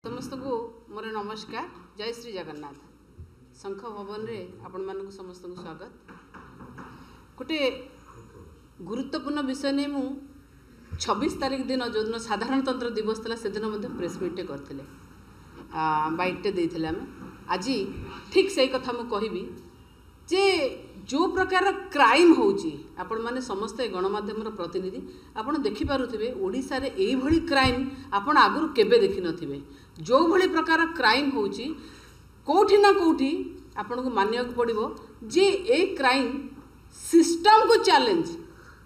समस्त को मोर नमस्कार। जय श्री जगन्नाथ। शंख भवन रे आपण मानक समस्त को स्वागत। गोटे गुरुत्वपूर्ण विषय नहीं मु 26 तारीख दिन जो दिन साधारणतंत्र दिवस था से दिन प्रेस मीटे करते बाइटे देते आम आज ठीक से कथा मु कहबी जे जो प्रकार क्राइम होची आपण माने समस्त गणमाध्यम प्रतिनिधि आपण देखि पारुथिबे ओडिसा रे एई भली क्राइम आपण आगुरु केबे देखि नथिबे। जो भली प्रकार क्राइम होची कोठी ना कोठी आपण को मानियक पड़िबो जे ए क्राइम सिस्टम को चैलेंज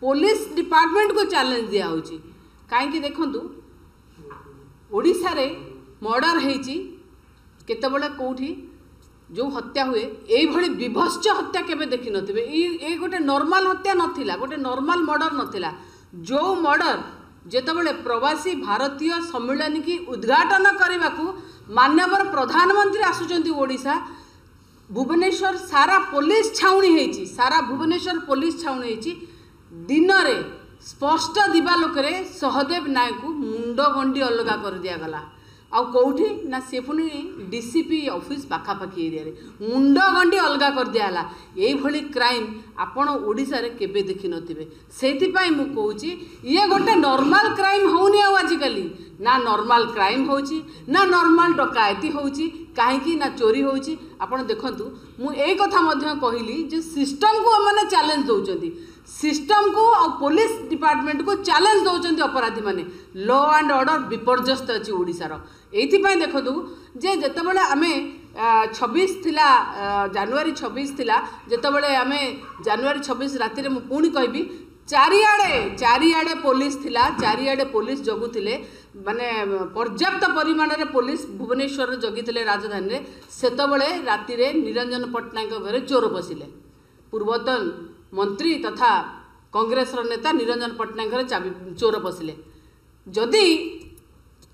पुलिस डिपार्टमेंट को चैलेंज दिया होची। काहे कि देखंतु ओडिसा रे मर्डर हेची केतेबेले कोठी जो हत्या हुए यही भली विभत्स हत्या केबे देखि नथिबे। ए गोटे नॉर्मल हत्या नथिला, गोटे नॉर्मल मर्डर नथिला। जो मर्डर जेतेबेले प्रवासी भारतीय सम्मेलन की उद्घाटन करने को माननीय प्रधानमंत्री आसुचंती ओडिशा भुवनेश्वर सारा पुलिस छाउणी हेची, सारा भुवनेश्वर पुलिस छाउणी हेची। दिन रे स्पष्ट दिवालोकरे सहदेव नायक को मुंड गंडी अलगा कर दिया गला। आउ कौटी ना से पुणी डीसीपी ऑफिस पाखापाखी एरिया रे मुंड गंडी अलगा कर दियाला। यही भली क्राइम आपण ओडिसा रे केबे देखि नथिबे। सेति पई मु कहूची ये गोटे नॉर्मल क्राइम होनी आजिकली ना नॉर्मल क्राइम होची ना नॉर्मल डकायती होची काहेकि ना चोरी होची। आपण देखंतु मु ए कथा मध्य कहली जे सिस्टम को माने चैलेंज दउचंती, सिस्टम को और पुलिस डिपार्टमेंट को चैलेंज दउचंती अपराधी माने। लॉ एंड ऑर्डर विपर्यस्त अछि ओडिसा रो। एथि पई देखंतु जे जेतेबेले आमे 26 थिला जनवरी 26 थिला जेतेबेले आमे जनवरी 26 राति रे मु पुणी कहबी चारिआडे पुलिस थिला, चारिआडे पुलिस जगुथिले माने पर्याप्त परिमाण रे पुलिस भुवनेश्वर रे जगिथिले राजधानी रे। सेतबेले राति रे निरंजन पट्टनायक घरे चोर पसिले। पूर्वतन मंत्री तथा कांग्रेस नेता निरंजन पट्टनायक घरे चाबी चोर पसिले। जदि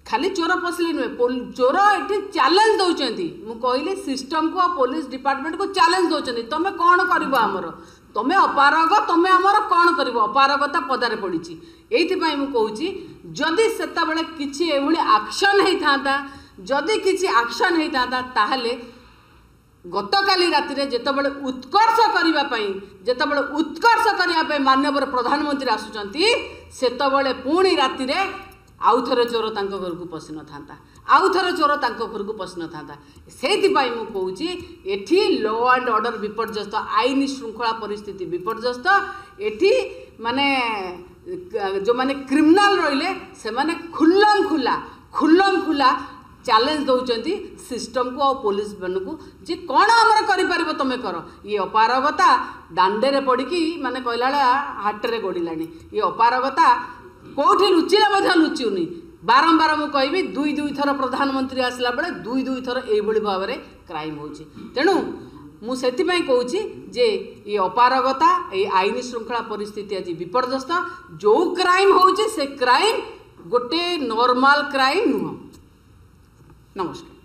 खाली चोर पसिले नुहे चोर ये चैलेंज दौरान मु कहली सिस्टम को पुलिस डिपार्टमेंट को चैलेंज दौरान तुम कौन कर आमर तुम अपारग तुम आमर कौन कर अपारगता पदारे पड़ी। ये कहूँ जदि से किसी एक्शन होता जदि किसी एक्शन होता ताहले गतकाली राति जितेबाला उत्कर्ष करने उत्कर्ष करने माननीय प्रधानमंत्री आसुचंती सेतबेले पुणी राति आउ थे चोर घर को पशि न था, आउ थे चोर घर को पशि न था। से कहूँ एठी लॉ एंड ऑर्डर विपर्यस्त, आईन श्रृंखला परिस्थिति विपर्यस्त। एठी माने जो माने क्रिमिनाल रहिले से माने खुल्लम खुला चैलेंज दौरान सिस्टम को और पुलिस मन को जे कौन आमर कर तुम कर। ये अपारगता दांडे पड़ी माने कहला हाटे गोड़िला। ये अपारगता कौटी लुचिले लुचुनी। बारंबार मु कहबी दुई थर प्रधानमंत्री आसला बेले दुई थर एभली भाव में क्राइम होची। तेणु मु सेतिपई कहूची जे ये अपारगता ये आईन श्रृंखला परिस्थिति आज विपर्यस्त। जो क्राइम होची से क्राइम गोटे नॉर्मल क्राइम नुह। नमस्कार।